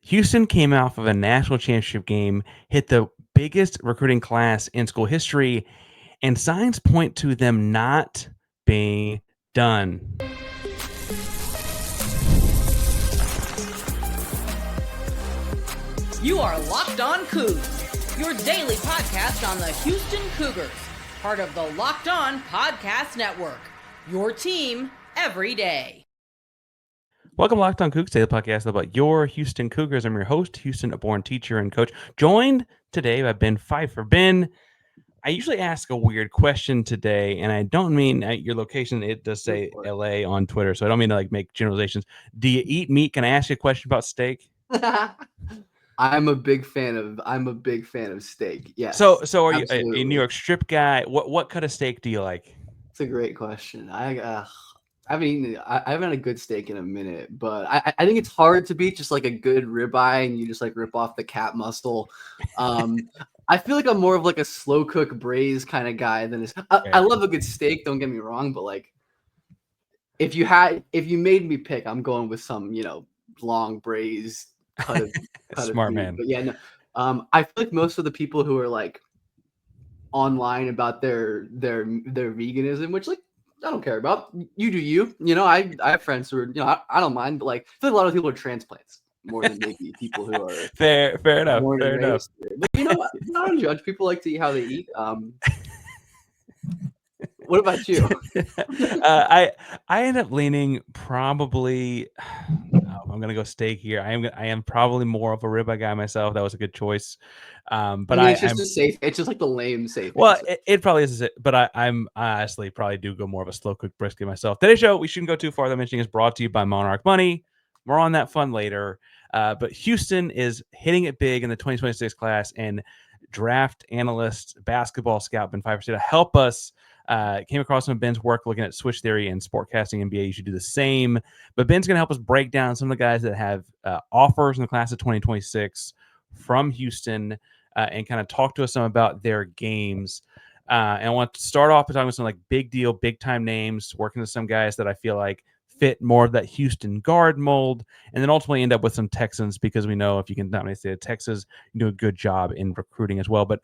Houston came off of a national championship game, hit the biggest recruiting class in school history, and signs point to them not being done. You are Locked On Cougs, your daily podcast on the Houston Cougars, part of the Locked On Podcast Network, your team every day. Welcome to Locked On Coogs, the podcast about your Houston Cougars. I'm your host, Houston-born teacher and coach, joined today by Ben Pfifer. Ben, I usually ask a weird question today, and I don't mean your location. It does say LA on Twitter, so I don't mean to make generalizations. Do you eat meat? Can I ask you a question about steak? I'm a big fan of steak. Yes. So are you a New York strip guy? What cut of steak do you like? It's a great question. I haven't had a good steak in a minute, but I think it's hard to beat just like a good ribeye and you just like rip off the cat muscle. I feel like I'm more of like a slow cook braise kind of guy than I love a good steak. Don't get me wrong, but like if you made me pick, I'm going with some long braise cut of smart meat. Man. But yeah, no, I feel like most of the people who are like online about their veganism, which like I don't care about. You do you. I have friends who are I don't mind, but like I feel like a lot of people are transplants more than maybe people who are fair enough. Fair enough. But I don't judge. People like to eat how they eat. What about you? I end up leaning probably. I'm gonna go steak here. I am probably more of a ribeye guy myself. That was a good choice. But it's just a safe. It's just like the lame safe. Well, it probably is. But I honestly probably do go more of a slow cooked brisket myself. Today's show, we shouldn't go too far. The mentioning is brought to you by Monarch Money. More on that fun later. But Houston is hitting it big in the 2026 class, and draft analyst, basketball scout Ben Pfifer to help us. Came across some of Ben's work looking at switch theory and sportcasting NBA. You should do the same. But Ben's going to help us break down some of the guys that have offers in the class of 2026 from Houston and kind of talk to us some about their games. And I want to start off by talking about some like big deal, big time names, working with some guys that I feel like fit more of that Houston guard mold, and then ultimately end up with some Texans because we know if you can dominate the state of Texas, you do a good job in recruiting as well. But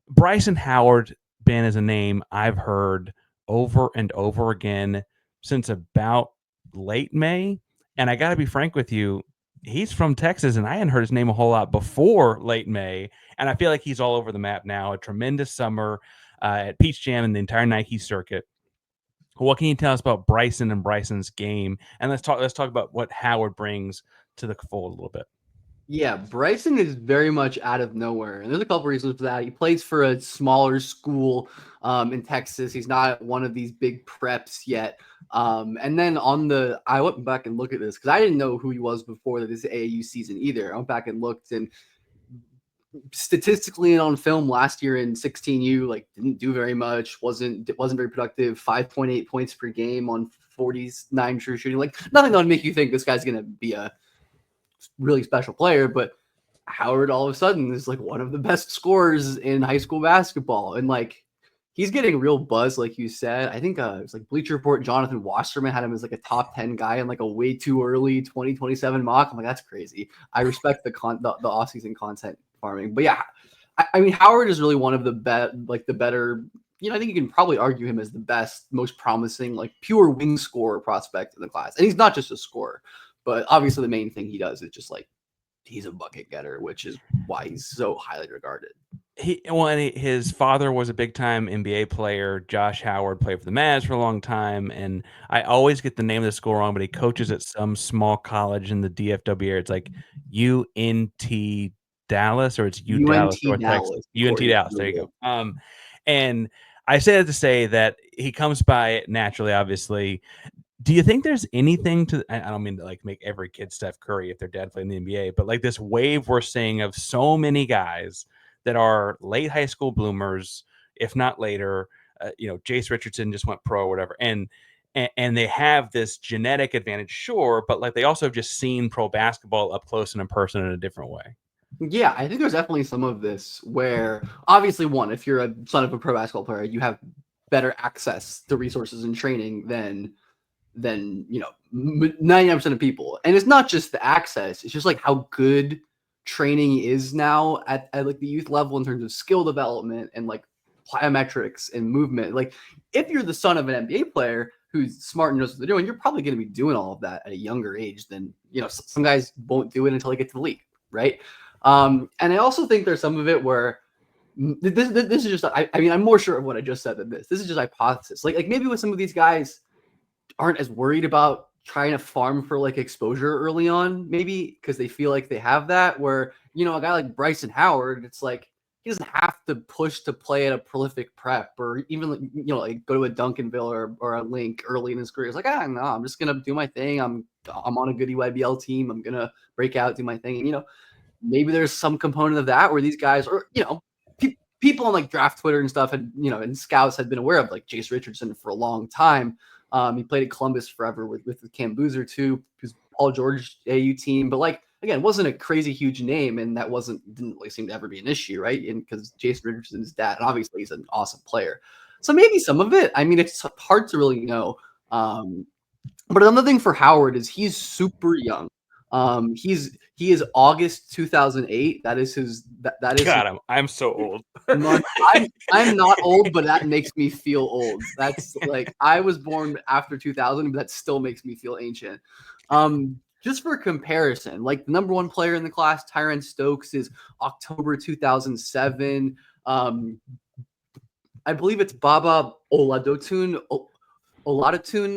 Bryson Howard, Ben, is a name I've heard over and over again since about late May. And I got to be frank with you, he's from Texas, and I hadn't heard his name a whole lot before late May. And I feel like he's all over the map now. A tremendous summer at Peach Jam and the entire Nike circuit. What can you tell us about Bryson and Bryson's game? And let's talk about what Howard brings to the fold a little bit. Yeah, Bryson is very much out of nowhere. And there's a couple reasons for that. He plays for a smaller school in Texas. He's not one of these big preps yet. And then I went back and looked at this because I didn't know who he was before this AAU season either. I went back and looked, and statistically and on film last year in 16U, like didn't do very much, wasn't very productive, 5.8 points per game on 49 true shooting. Like nothing that would make you think this guy's going to be a really special player, but Howard all of a sudden is like one of the best scorers in high school basketball. And like, he's getting real buzz. Like you said, I think it was like Bleacher Report, Jonathan Wasserman had him as like a top 10 guy in like a way too early 2027 mock. I'm like, that's crazy. I respect the off-season content farming, but yeah, I mean, Howard is really one of the better, I think you can probably argue him as the best, most promising, like pure wing scorer prospect in the class. And he's not just a scorer, but obviously the main thing he does is just like, he's a bucket getter, which is why he's so highly regarded. His father was a big-time NBA player. Josh Howard played for the Mavs for a long time, and I always get the name of the school wrong, but he coaches at some small college in the DFW area. It's like UNT Dallas, or it's Dallas, North Texas. UNT Dallas. There you go. And I say that to say that he comes by it naturally, obviously. Do you think there's anything to, I don't mean to like make every kid Steph Curry if their dad played in the NBA, but like this wave we're seeing of so many guys that are late high school bloomers, if not later, Jace Richardson just went pro or whatever. And they have this genetic advantage, sure, but like they also have just seen pro basketball up close and in person in a different way. Yeah, I think there's definitely some of this where obviously if you're a son of a pro basketball player, you have better access to resources and training than 99% of people. And it's not just the access, it's just like how good training is now at like the youth level in terms of skill development and like plyometrics and movement. Like if you're the son of an NBA player who's smart and knows what they're doing, you're probably going to be doing all of that at a younger age than, you know, some guys won't do it until they get to the league, right? And I also think there's some of it where this is just, I mean, I'm more sure of what I just said than this. This is just hypothesis. Like maybe with some of these guys aren't as worried about trying to farm for like exposure early on, maybe because they feel like they have that, where, you know, a guy like Bryson Howard, it's like he doesn't have to push to play at a prolific prep or even, you know, like go to a Duncanville or a Link early in his career. It's like, no, I'm just going to do my thing. I'm on a good EYBL team. I'm going to break out, do my thing. And, you know, maybe there's some component of that where these guys are, you know, people on like draft Twitter and stuff, and, you know, and scouts had been aware of like Jace Richardson for a long time. He played at Columbus forever with Cam Boozer too, who's Paul George AU team. But like, again, wasn't a crazy huge name, and that didn't really seem to ever be an issue, right? And because Jason Richardson's dad, and obviously he's an awesome player. So maybe some of it, I mean, it's hard to really know. But another thing for Howard is he's super young. He is August 2008. That is his. That is. God, I'm so old. I'm not old, but that makes me feel old. That's like I was born after 2000, but that still makes me feel ancient. Just for comparison, like the number one player in the class, Tyron Stokes, is October 2007. I believe it's Baba Oladotun,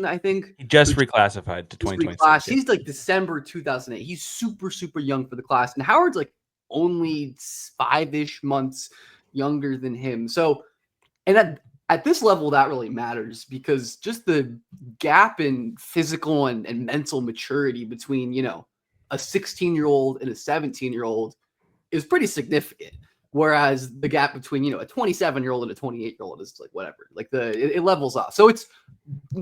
I think. He just reclassified to 2026. He's like December 2008. He's super, super young for the class. And Howard's like only 5-ish months younger than him. So, and at this level, that really matters because just the gap in physical and mental maturity between, you know, a 16-year-old and a 17-year-old is pretty significant. Whereas the gap between, you know, a 27-year-old and a 28-year-old is like whatever, like it levels off. So it's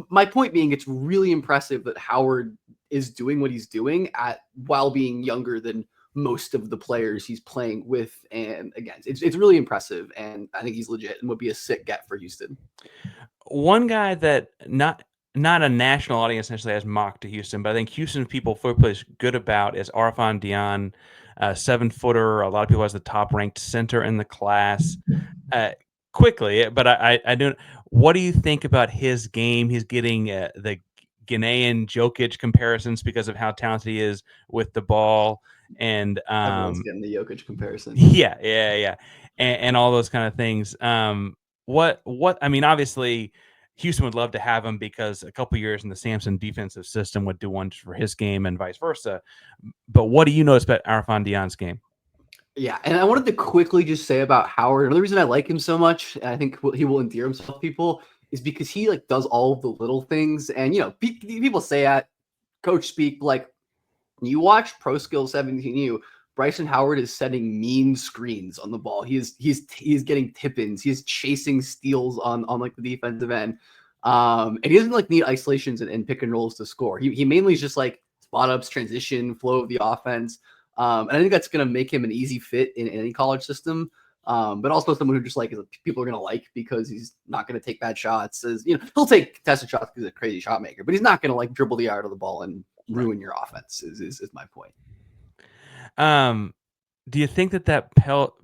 my point being, it's really impressive that Howard is doing what he's doing while being younger than most of the players he's playing with. And again, it's really impressive. And I think he's legit and would be a sick get for Houston. One guy that not a national audience necessarily has mocked to Houston, but I think Houston people feel pretty good about is Arafan Diane. 7-footer. A lot of people has the top ranked center in the class. Quickly, but I don't. What do you think about his game? He's getting the Ghanaian Jokic comparisons because of how talented he is with the ball, and everyone's getting the Jokic comparison. Yeah, and all those kind of things. What I mean, obviously, Houston would love to have him because a couple years in the Sampson defensive system would do wonders for his game and vice versa. But what do you notice about Arafan Diane's game? Yeah, and I wanted to quickly just say about Howard. Another reason I like him so much, and I think he will endear himself to people, is because he like does all of the little things. And you know, people say at coach speak, like you watch Pro Skill 17U, Bryson Howard is setting mean screens on the ball. He's getting tip-ins. He's chasing steals on like the defensive end. And he doesn't like need isolations and pick and rolls to score. He mainly is just like spot ups, transition, flow of the offense. And I think that's going to make him an easy fit in any college system. But also someone who just like people are going to like because he's not going to take bad shots. You know, he'll take contested shots because he's a crazy shot maker, but he's not going to like dribble the art of the ball and ruin your offense. Is my point. Do you think that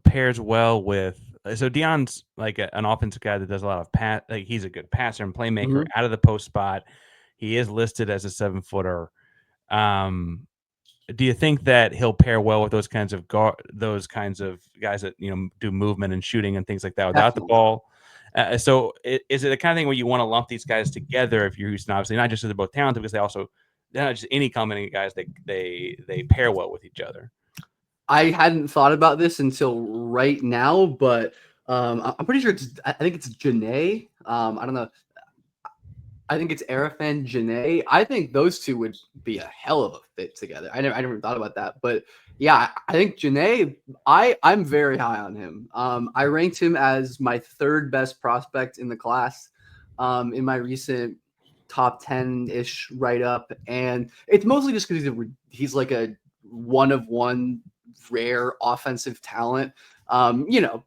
pairs well with? So Dion's like an offensive guy that does a lot of pass. Like he's a good passer and playmaker out of the post spot. He is listed as a 7-footer. Do you think that he'll pair well with those kinds of guys that, you know, do movement and shooting and things like that without the ball? So is it the kind of thing where you want to lump these guys together if you're Houston? Obviously, not just because they're both talented, because they're not just any combination guys. They pair well with each other. I hadn't thought about this until right now, but I'm pretty sure I think it's Janae. I don't know. I think it's Arafan Janae. I think those two would be a hell of a fit together. I never thought about that, but yeah, I think Janae. I'm very high on him. I ranked him as my 3rd best prospect in the class in my recent top 10-ish write-up, and it's mostly just because he's like a one-of-one rare offensive talent. You know,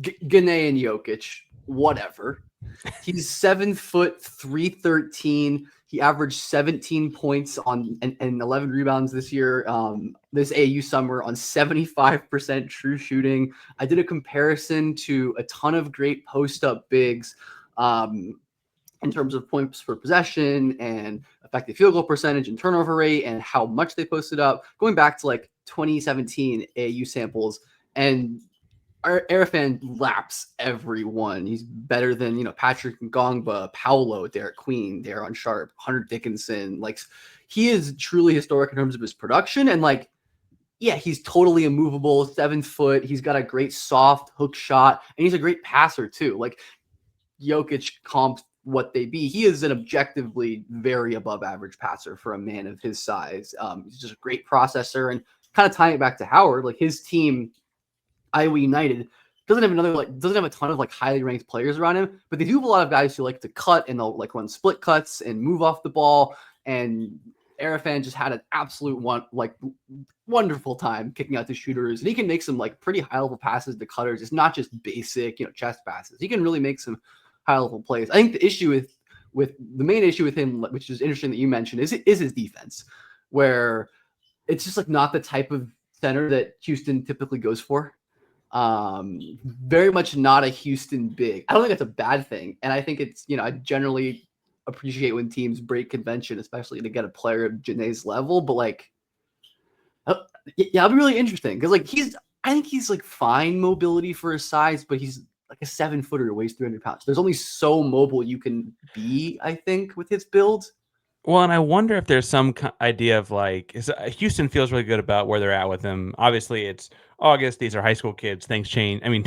Ghanaian and Jokic, whatever. He's 7 foot 313. He averaged 17 points and 11 rebounds this year, this AAU summer, on 75% true shooting. I did a comparison to a ton of great post-up bigs in terms of points per possession and effective field goal percentage and turnover rate and how much they posted up, going back to like 2017 AAU samples. And Arafan laps everyone. He's better than, Patrick Ngongba, Paolo, Derek Queen, Daron Sharp, Hunter Dickinson. Like, he is truly historic in terms of his production. And like, yeah, he's totally immovable, 7 foot. He's got a great soft hook shot, and he's a great passer too. Like, Jokic comps what they be. He is an objectively very above average passer for a man of his size. He's just a great processor. And kind of tying it back to Howard, like his team, Iowa United, doesn't have a ton of like highly ranked players around him, but they do have a lot of guys who like to cut, and they'll like run split cuts and move off the ball. And Arafan just had an absolute wonderful time kicking out the shooters, and he can make some like pretty high level passes to cutters. It's not just basic, chest passes. He can really make some high level plays. I think the issue with the main issue with him, which is interesting that you mentioned, is his defense, where it's just like not the type of center that Houston typically goes for. Very much not a Houston big. I don't think that's a bad thing. And I think it's, I generally appreciate when teams break convention, especially to get a player of Janae's level. But like, yeah, it'll be really interesting because like I think he's like fine mobility for his size, but he's like a 7-footer who weighs 300 pounds. There's only so mobile you can be, I think, with his build. Well, and I wonder if there's some idea of like, Houston feels really good about where they're at with him. Obviously, it's August. These are high school kids. Things change. I mean,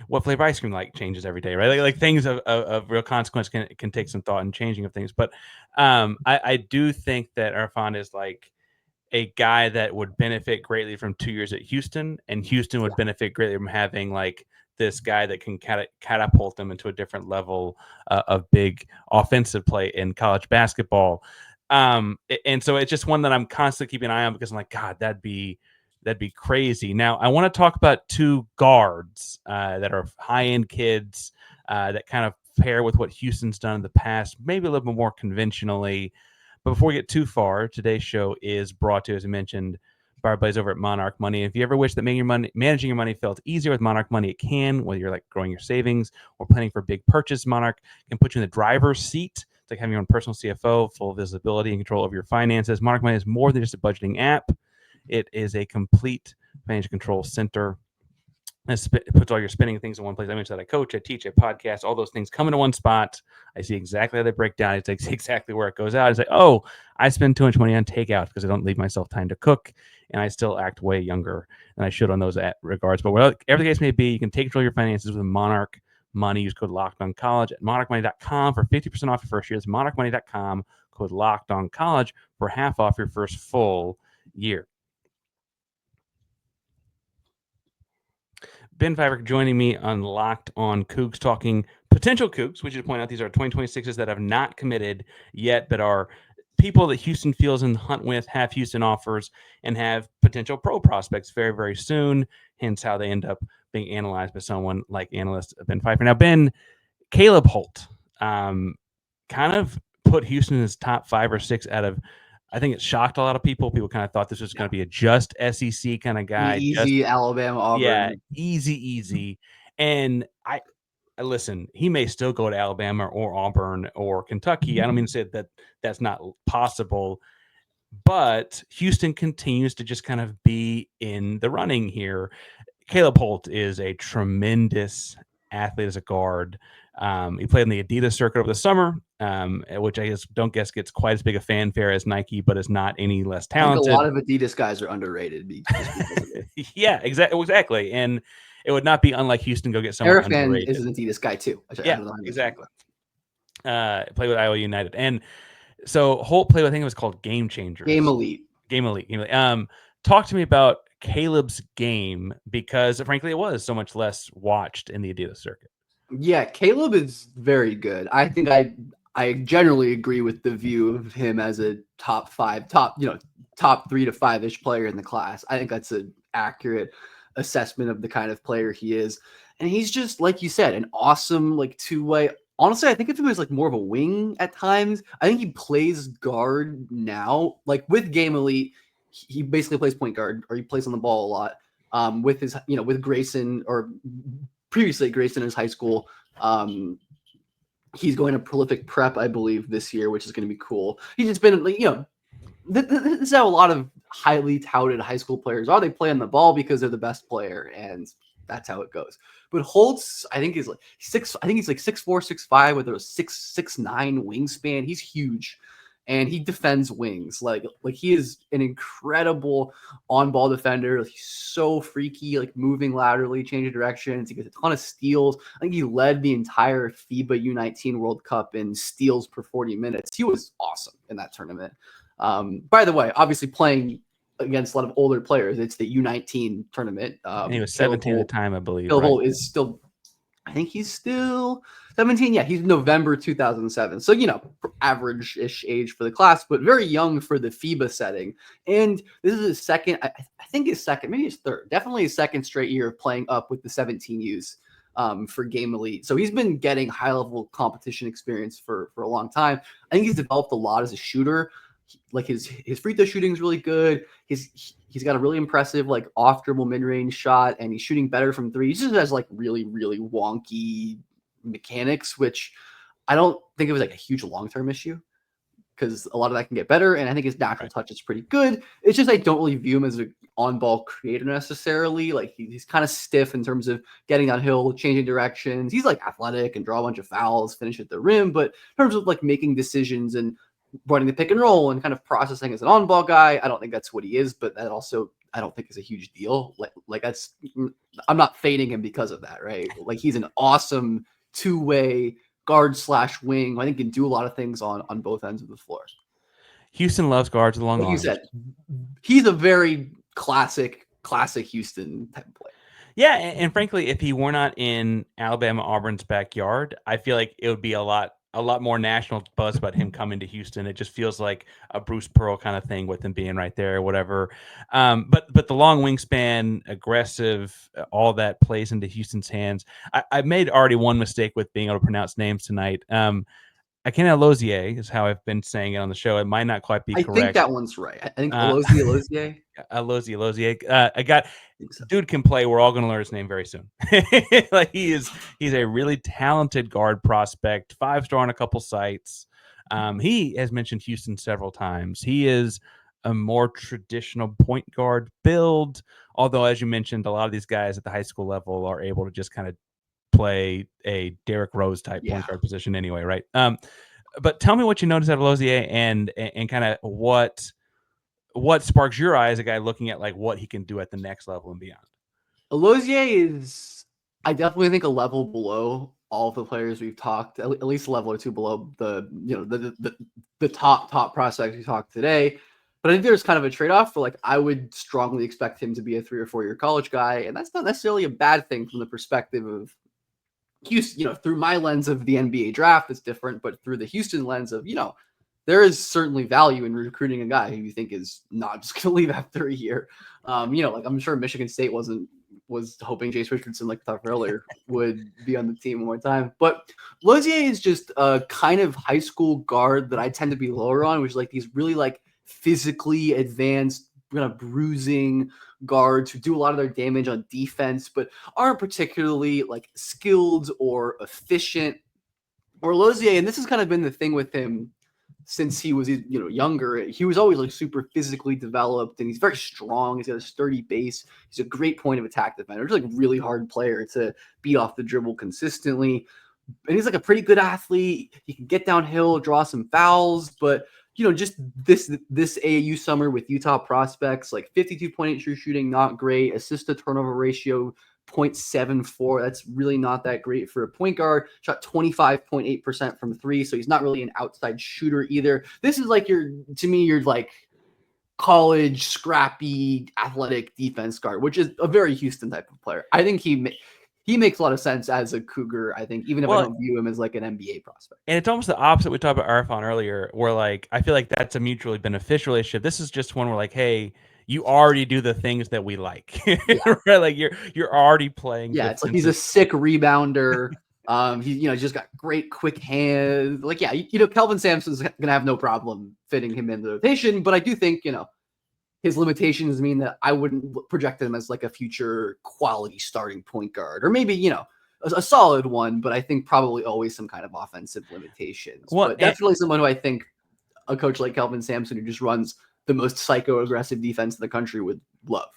what flavor ice cream like changes every day, right? Like things of real consequence can take some thought in changing of things. But I do think that Arafan is like a guy that would benefit greatly from 2 years at Houston, and Houston would benefit greatly from having like this guy that can catapult them into a different level of big offensive play in college basketball. And so it's just one that I'm constantly keeping an eye on because I'm like, God, that'd be crazy. Now, I want to talk about 2 guards that are high-end kids that kind of pair with what Houston's done in the past, maybe a little bit more conventionally. But before we get too far, today's show is brought to you, as I mentioned, by our buddies over at Monarch Money. If you ever wish that managing your money felt easier with Monarch Money, it can. Whether you're like growing your savings or planning for a big purchase, Monarch can put you in the driver's seat. It's like having your own personal CFO, full visibility and control over your finances. Monarch Money is more than just a budgeting app. It is a complete financial control center. It puts all your spending things in one place. I mentioned that I coach, I teach, I podcast, all those things come into one spot. I see exactly how they break down. It's exactly where it goes out. It's like, oh, I spend too much money on takeout because I don't leave myself time to cook, and I still act way younger than I should on those regards. But whatever the case may be, you can take control of your finances with Monarch Money. Use code LOCKEDONCollege at monarchmoney.com for 50% off your first year. That's monarchmoney.com, code LOCKEDONCollege for half off your first full year. Ben Pfifer joining me on Locked On Cougs, talking potential Cougs. We should point out these are 2026s that have not committed yet, but are people that Houston feels in the hunt with, have Houston offers, and have potential pro prospects very, very soon, hence how they end up being analyzed by someone like analyst Ben Pfifer. Now, Ben, Caleb Holt kind of put Houston in his top 5 or 6 out of, I think it shocked a lot of people. People kind of thought this was going to be a just SEC kind of guy. Easy Alabama, Auburn. Yeah, easy. And I listen, he may still go to Alabama or Auburn or Kentucky. I don't mean to say that that's not possible, but Houston continues to just kind of be in the running here. Caleb Holt is a tremendous athlete as a guard. He played in the Adidas circuit over the summer, which I don't guess gets quite as big a fanfare as Nike, but is not any less talented. I think a lot of Adidas guys are underrated. Yeah, exactly. And it would not be unlike Houston go get someone underrated. Arafan is an Adidas guy too. Yeah, exactly. Played with Iowa United. And so Holt played, I think it was called Game Changers. Game Elite. Talk to me about Caleb's game, because frankly it was so much less watched in the Adidas circuit. Yeah, Caleb is very good. I think I generally agree with the view of him as a top 3 to 5-ish player in the class. I think that's an accurate assessment of the kind of player he is. And he's just, like you said, an awesome like two-way Honestly, I think if he was like more of a wing at times, I think he plays guard now. Like with Game Elite, he basically plays point guard, or he plays on the ball a lot. With his, with Grayson, or previously Grayson in his high school. He's going to prolific prep, I believe, this year, which is going to be cool. He's just been, like, this is how a lot of highly touted high school players are. They play on the ball because they're the best player, and that's how it goes. But Holtz, I think, is like he's like 6'4", 6'5", with a 6'9" wingspan. He's huge, and he defends wings. Like he is an incredible on-ball defender. He's so freaky, like moving laterally, changing directions. He gets a ton of steals. I think he led the entire FIBA U19 World Cup in steals per 40 minutes. He was awesome in that tournament. By the way, obviously playing against a lot of older players. It's the U19 tournament. And he was 17 at the time, I believe. Caleb Holt is still, I think he's still 17. Yeah, he's November 2007. So, average-ish age for the class, but very young for the FIBA setting. And this is his second, I think his second, maybe his third, definitely his second straight year of playing up with the 17Us for Game Elite. So he's been getting high-level competition experience for a long time. I think he's developed a lot as a shooter. Like his free throw shooting is really good. He's got a really impressive like off dribble mid range shot, and he's shooting better from three. He just has like really really wonky mechanics, which I don't think it was like a huge long term issue, because a lot of that can get better. And I think his natural touch is pretty good. It's just I don't really view him as an on ball creator necessarily. Like he's kind of stiff in terms of getting downhill, changing directions. He's like athletic and draw a bunch of fouls, finish at the rim, but in terms of like making decisions and running the pick and roll and kind of processing as an on-ball guy, I don't think that's what he is, but that also I don't think is a huge deal. Like that's, I'm not fading him because of that, right? Like he's an awesome two-way guard / wing. I think can do a lot of things on both ends of the floor. Houston loves guards with long arms. Like you said, he's a very classic Houston type of player. Yeah, and frankly, if he were not in Alabama Auburn's backyard, I feel like it would be a lot more national buzz about him coming to Houston. It just feels like a Bruce Pearl kind of thing with him being right there or whatever. But the long wingspan, aggressive, all that plays into Houston's hands. I made already one mistake with being able to pronounce names tonight. Akena Lozier is how I've been saying it on the show. It might not quite be correct. I think that one's right. I think Lozier. Lozier. Dude can play. We're all going to learn his name very soon. Like he's a really talented guard prospect, 5-star on a couple sites. He has mentioned Houston several times. He is a more traditional point guard build, although as you mentioned, a lot of these guys at the high school level are able to just kind of play a Derrick Rose type point guard position anyway, right? But tell me what you noticed out of Lozier and kind of what sparks your eye as a guy looking at like what he can do at the next level and beyond. Lozier is, I definitely think, a level below all of the players we've talked, at least a level or two below the top prospects we talked today. But I think there's kind of a trade-off for like, I would strongly expect him to be a 3 or 4 year college guy. And that's not necessarily a bad thing from the perspective of Houston, through my lens of the NBA draft, it's different, but through the Houston lens of, there is certainly value in recruiting a guy who you think is not just going to leave after a year. Like I'm sure Michigan State was hoping Jace Richardson, like we talked earlier, would be on the team one more time. But Lozier is just a kind of high school guard that I tend to be lower on, which is like these really like physically advanced, kind of bruising guards who do a lot of their damage on defense, but aren't particularly like skilled or efficient. Or Lozier, and this has kind of been the thing with him since he was younger, he was always like super physically developed, and he's very strong. He's got a sturdy base. He's a great point of attack defender. He's like a really hard player to beat off the dribble consistently. And he's like a pretty good athlete. He can get downhill, draw some fouls, but just this AAU summer with Utah prospects, like 52.8 true shooting, not great. Assist to turnover ratio 0.74. That's really not that great for a point guard. Shot 25.8% from three, so he's not really an outside shooter either. This is like your like college scrappy athletic defense guard, which is a very Houston type of player. I think he makes a lot of sense as a Cougar, I think, even if I don't view him as like an NBA prospect. And it's almost the opposite. We talked about Arafan earlier, where like I feel like that's a mutually beneficial relationship. This is just one where like, hey, you already do the things that we like, right? Like you're already playing. Yeah, it's like he's a sick rebounder, He, just got great quick hands. Like, yeah, Kelvin Sampson's gonna have no problem fitting him in the rotation, but I do think, his limitations mean that I wouldn't project him as like a future quality starting point guard, or maybe, a solid one, but I think probably always some kind of offensive limitations. Well, but definitely someone who I think a coach like Kelvin Sampson, who just runs the most psycho-aggressive defense in the country, would love.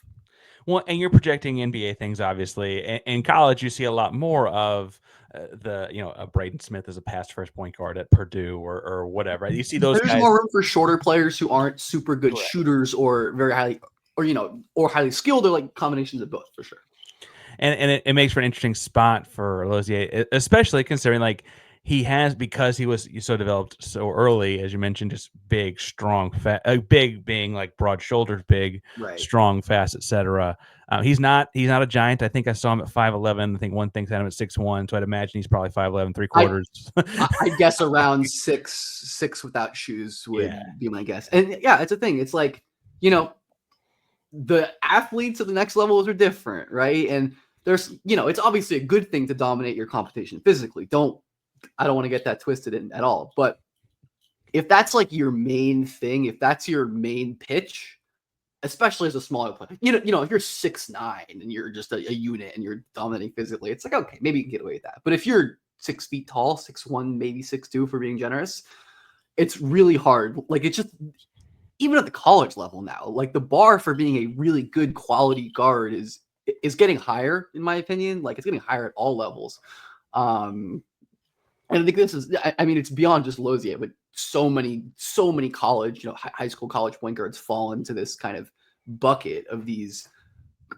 Well, and you're projecting NBA things, obviously. In college, you see a lot more of a Braden Smith as a past first point guard at Purdue or whatever. You see those There's guys. more room for shorter players who aren't super good Correct. shooters or very highly, or highly skilled, or like combinations of both, for sure. And it makes for an interesting spot for Lozier, especially considering like he has, because he was so developed so early, as you mentioned, just big, strong, fat, big being like broad shoulders, big, Right. strong, fast, etc. He's not a giant. I think I saw him at 5'11". I think one thing's had him at 6'1", so I'd imagine he's probably 5'11", 3/4. I guess around 6'6" without shoes would be my guess. And yeah, it's a thing. It's like, the athletes at the next levels are different, right? And there's, it's obviously a good thing to dominate your competition physically. I don't want to get that twisted in at all. But if that's like your main thing, if that's your main pitch, especially as a smaller player, if you're 6'9" and you're just a unit and you're dominating physically, it's like, okay, maybe you can get away with that. But if you're 6 feet tall, 6'1", maybe 6'2", for being generous, it's really hard. Like, it's just, even at the college level now, like the bar for being a really good quality guard is getting higher, in my opinion. Like, it's getting higher at all levels. And I think this is, it's beyond just Lozier, but so many college, high school, college point guards fall into this kind of bucket of these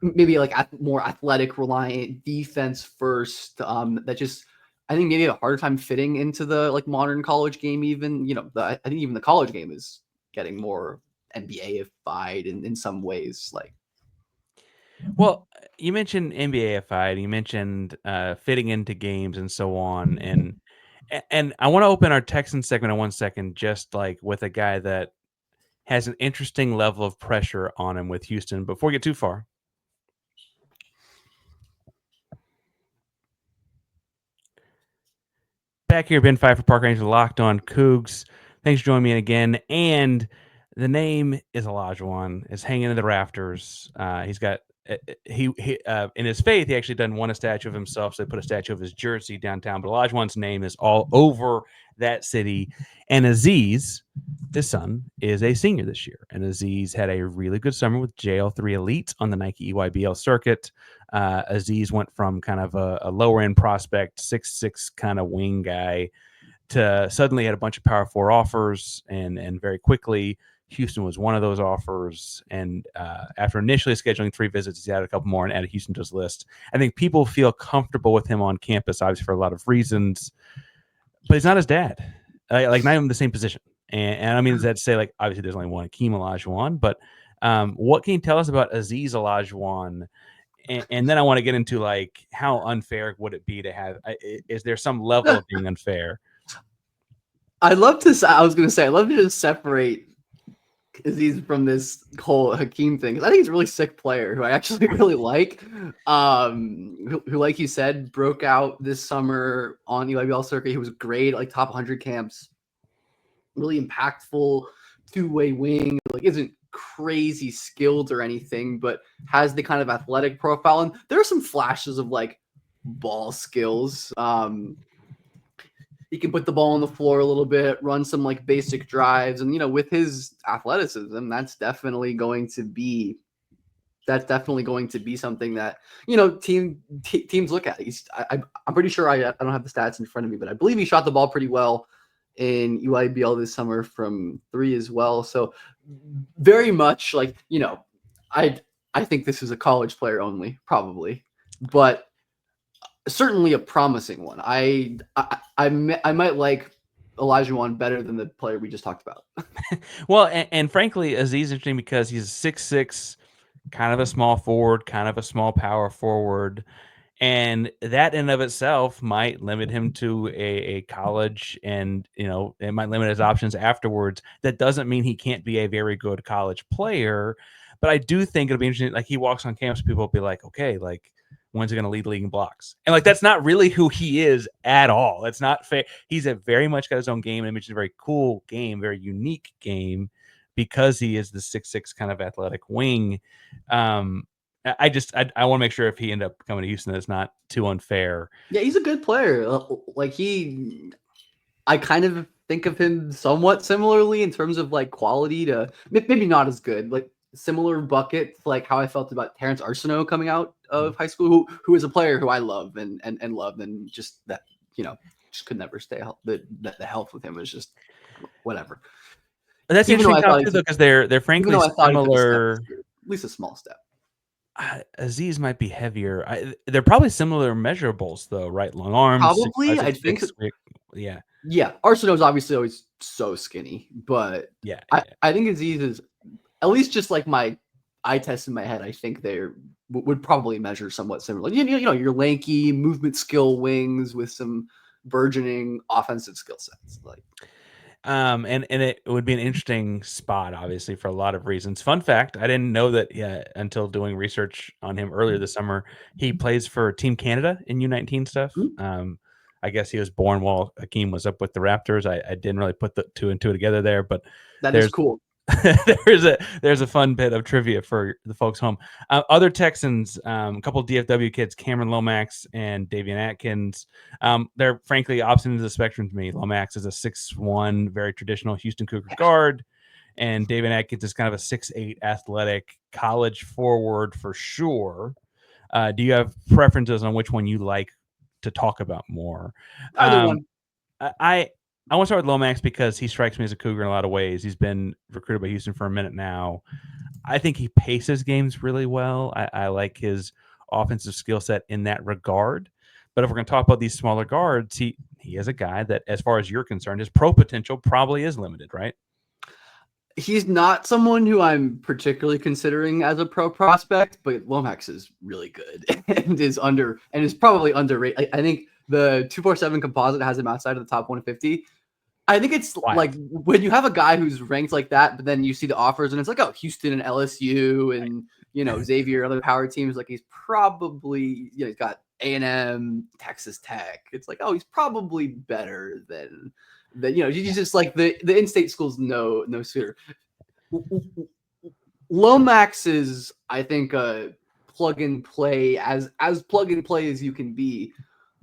maybe like more athletic, reliant, defense first, that just, I think maybe a harder time fitting into the like modern college game. Even, I think even the college game is getting more NBA-ified in some ways. Like, well, you mentioned NBA-ified, you mentioned fitting into games and so on, and I want to open our Texans segment in 1 second, just like with a guy that has an interesting level of pressure on him with Houston. Before we get too far, back here, Ben Pfifer, Park Ranger, Locked On Cougs. Thanks for joining me again. And the name is Olajuwon. Is hanging in the rafters. He's got he in his faith, he actually doesn't want a statue of himself, so they put a statue of his jersey downtown. But Olajuwon's name is all over that city. And Aziz, his son, is a senior this year. And Aziz had a really good summer with JL3 Elite on the Nike EYBL circuit. Aziz went from kind of a lower end prospect, 6'6" kind of wing guy, to suddenly had a bunch of Power 4 offers, and very quickly Houston was one of those offers. And after initially scheduling 3 visits, he had a couple more and added Houston to his list. I think people feel comfortable with him on campus, obviously for a lot of reasons, but he's not his dad. Like, not even the same position. And I mean, that to say, like, obviously there's only one Akeem Olajuwon, but what can you tell us about Aziz Olajuwon? And then I want to get into like, how unfair would it be to have? Is there some level of being unfair? I was going to say, I'd love to just separate Aziz from this whole Hakeem thing, because I think he's a really sick player who I actually really like. Who, like you said, broke out this summer on EYBL circuit. He was great, like top 100 camps, really impactful, two-way wing. Like, isn't crazy skilled or anything, but has the kind of athletic profile. And there are some flashes of like ball skills. He can put the ball on the floor a little bit, run some like basic drives, and with his athleticism, that's definitely going to be something that teams look at. I'm pretty sure I don't have the stats in front of me, but I believe he shot the ball pretty well in EYBL this summer from 3 as well. So very much like, I think this is a college player only, probably, but certainly a promising one. I might like Olajuwon better than the player we just talked about. Well, and frankly, Aziz is interesting because he's 6'6", kind of a small forward, kind of a small power forward. And that in of itself might limit him to a college, and it might limit his options afterwards. That doesn't mean he can't be a very good college player, but I do think it'll be interesting. Like, he walks on campus, people will be like, okay, like, when's he going to lead the league in blocks? And like, that's not really who he is at all. That's not fair. He's a very much got his own game image, a very cool game, very unique game because he is the 6'6" kind of athletic wing. I want to make sure if he ended up coming to Houston, that's not too unfair. Yeah, he's a good player. I kind of think of him somewhat similarly in terms of like quality to maybe not as good, like similar bucket, like how I felt about Terrence Arsenault coming out of high school, who is a player who I love and loved, and just that, just could never stay healthy. The health with him was just whatever. And that's interesting too, because they're frankly similar. At least a small step. Aziz might be heavier. They're probably similar measurables though, right? Long arms. Probably, I think. Yeah. Yeah, Arsenault is obviously always so skinny, but I think Aziz is, at least just like my eye test in my head, I think they would probably measure somewhat similar. Your lanky movement skill wings with some burgeoning offensive skill sets. And it would be an interesting spot, obviously, for a lot of reasons. Fun fact, I didn't know that until doing research on him earlier this summer. He plays for Team Canada in U19 stuff. Mm-hmm. I guess he was born while Hakeem was up with the Raptors. I didn't really put the two and two together there, but that is cool. there's a fun bit of trivia for the folks home. Other Texans, a couple of DFW kids, Cameron Lomax and Davian Atkins. They're frankly opposite ends of the spectrum to me. Lomax is a 6'1", very traditional Houston Cougar guard, and Davian Atkins is kind of a 6'8" athletic college forward for sure. Do you have preferences on which one you like to talk about more? Either one. I want to start with Lomax because he strikes me as a Cougar in a lot of ways. He's been recruited by Houston for a minute now. I think he paces games really well. I like his offensive skill set in that regard. But if we're going to talk about these smaller guards, he is a guy that, as far as you're concerned, his pro potential probably is limited, right? He's not someone who I'm particularly considering as a pro prospect, but Lomax is really good and is probably underrated. I think the 247 composite has him outside of the top 150. I think it's like when you have a guy who's ranked like that, but then you see the offers and it's like, oh, Houston and LSU and Xavier, other power teams, like he's probably he's got A&M, Texas Tech. It's like, oh, he's probably better than he's just like the in-state schools no suitor. Lomax is, I think, a plug and play as plug and play as you can be,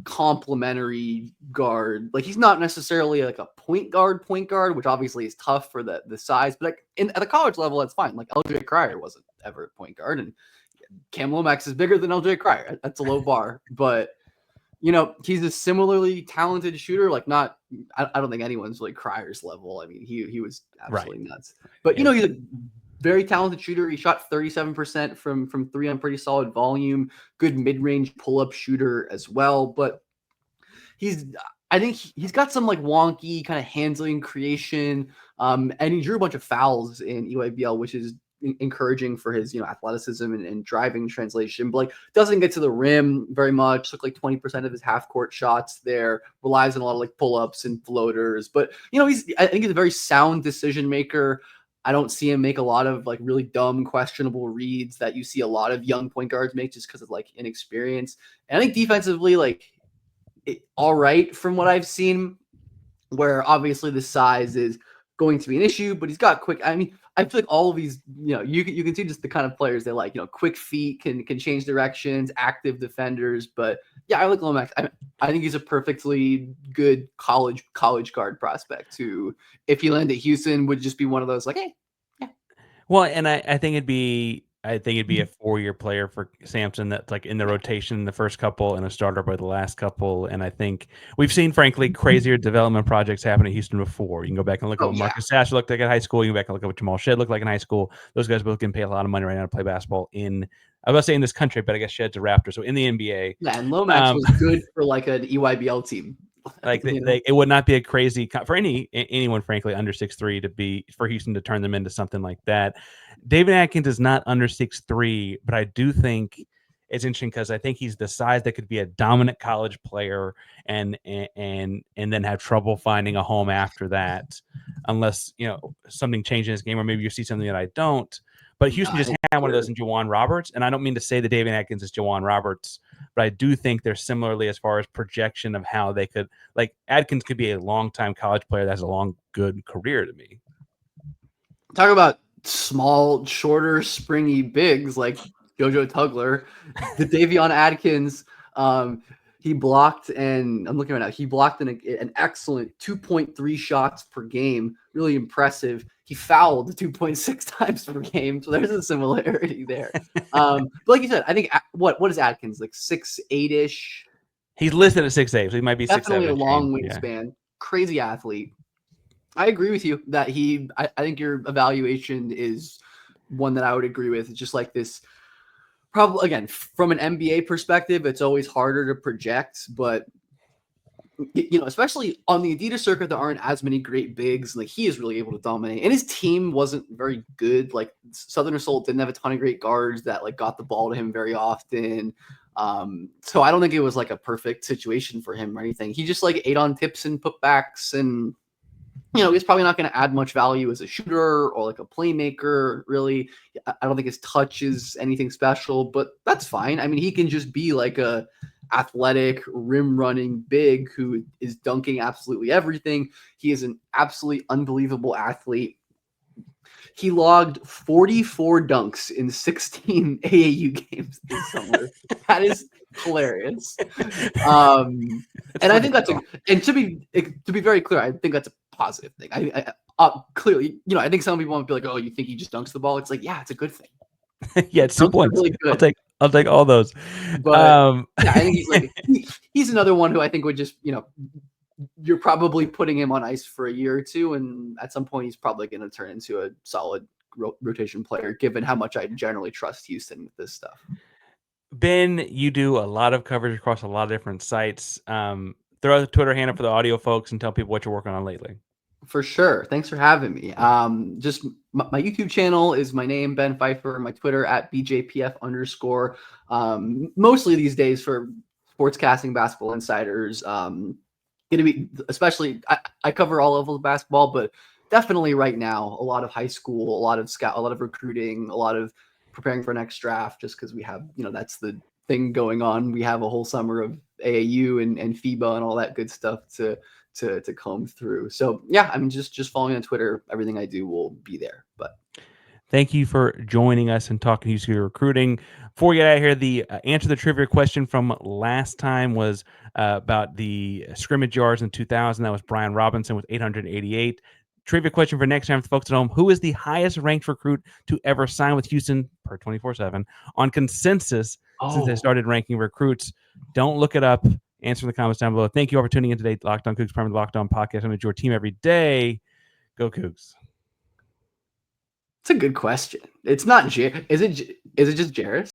complementary guard. Like he's not necessarily like a point guard, which obviously is tough for the size, but like at the college level, that's fine. Like LJ Cryer wasn't ever a point guard, and Cam Lomax is bigger than LJ Cryer. That's a low bar, but he's a similarly talented shooter. Like I don't think anyone's really Cryer's level. I mean, he was absolutely nuts. But he's a very talented shooter. He shot 37% from three on pretty solid volume. Good mid-range pull-up shooter as well. But I think he's got some like wonky kind of handling creation. And he drew a bunch of fouls in EYBL, which is encouraging for his athleticism and driving translation, but like doesn't get to the rim very much. Took like 20% of his half court shots there, relies on a lot of like pull-ups and floaters, but I think he's a very sound decision maker. I don't see him make a lot of like really dumb, questionable reads that you see a lot of young point guards make just because of like inexperience. And I think defensively, like all right from what I've seen, where obviously the size is going to be an issue, but he's got quick. I mean, I feel like all of these, you can see just the kind of players they like. Quick feet, can change directions, active defenders. But yeah, I like Lomax. I think he's a perfectly good college guard prospect who, if he landed at Houston, would just be one of those like, hey, yeah. Well, and I think it'd be a 4-year player for Sampson that's like in the rotation the first couple and a starter by the last couple. And I think we've seen, frankly, crazier development projects happen at Houston before. You can go back and look at what Marcus Sasser looked like in high school. You can go back and look at what Jamal Shedd looked like in high school. Those guys both can pay a lot of money right now to play basketball I was about to say in this country, but I guess Shedd's a Raptor. So in the NBA. Yeah, and Lomax was good for like an EYBL team. Like it would not be a crazy for anyone, frankly, under 6'3" for Houston to turn them into something like that. David Atkins is not under 6'3", but I do think it's interesting because I think he's the size that could be a dominant college player and then have trouble finding a home after that, unless something changes in his game or maybe you see something that I don't. But Houston just had one of those in Juwan Roberts, and I don't mean to say that Davian Atkins is Juwan Roberts, but I do think they're similarly as far as projection of how they could, like Atkins could be a long-time college player that has a long, good career to me. Talk about small, shorter, springy bigs like JoJo Tugler, the Davion Atkins. He blocked, and I'm looking right now. He blocked an excellent 2.3 shots per game. Really impressive. He fouled 2.6 times per game, so there's a similarity there. But like you said, I think what is Atkins, like 6'8"-ish? He's listed at 6'8", so he might be 6'7". Definitely a long wingspan. Yeah. Crazy athlete. I agree with you that I think your evaluation is one that I would agree with. It's just like this. Probably, again, from an NBA perspective, it's always harder to project, but especially on the Adidas circuit, there aren't as many great bigs. Like, he is really able to dominate, and his team wasn't very good. Like, Southern Assault didn't have a ton of great guards that like got the ball to him very often. So I don't think it was like a perfect situation for him or anything. He just like ate on tips and putbacks, and he's probably not going to add much value as a shooter or like a playmaker, really. I don't think his touch is anything special, but that's fine. I mean, he can just be like a athletic, rim-running big who is dunking absolutely everything. He is an absolutely unbelievable athlete. He logged 44 dunks in 16 AAU games this summer. That is hilarious. And I think that's and to be very clear, I think that's a positive thing. I clearly, I think some people might be like, "Oh, you think he just dunks the ball?" It's like, yeah, it's a good thing. Yeah, it's 2 points. Really good. I'll take all those. But yeah, I think he's like he's another one who I think would just, you're probably putting him on ice for a year or two, and at some point he's probably going to turn into a solid rotation player, given how much I generally trust Houston with this stuff. Ben, you do a lot of coverage across a lot of different sites. Throw out the Twitter handle for the audio folks and tell people what you're working on lately. For sure. Thanks for having me. Just my YouTube channel is my name, Ben Pfifer. My Twitter at BJPF_. Mostly these days for sportscasting, Basketball Insiders. Going to be, especially, I cover all levels of basketball, but definitely right now, a lot of high school, a lot of recruiting, a lot of preparing for next draft, just because we have, that's the thing going on. We have a whole summer of AAU and FIBA and all that good stuff to comb through. So yeah, I'm just following on Twitter. Everything I do will be there. But thank you for joining us and talking Houston recruiting. Before we get out of here, the answer the trivia question from last time was about the scrimmage yards in 2000. That was Brian Robinson with 888. Trivia question for next time for folks at home: who is the highest ranked recruit to ever sign with Houston per 24/7 on consensus since they started ranking recruits? Don't look it up. Answer in the comments down below. Thank you all for tuning in today. Locked On Cougs, part of the Locked On podcast. I'm with your team every day. Go Cougs. It's a good question. It's not is it just Jarris?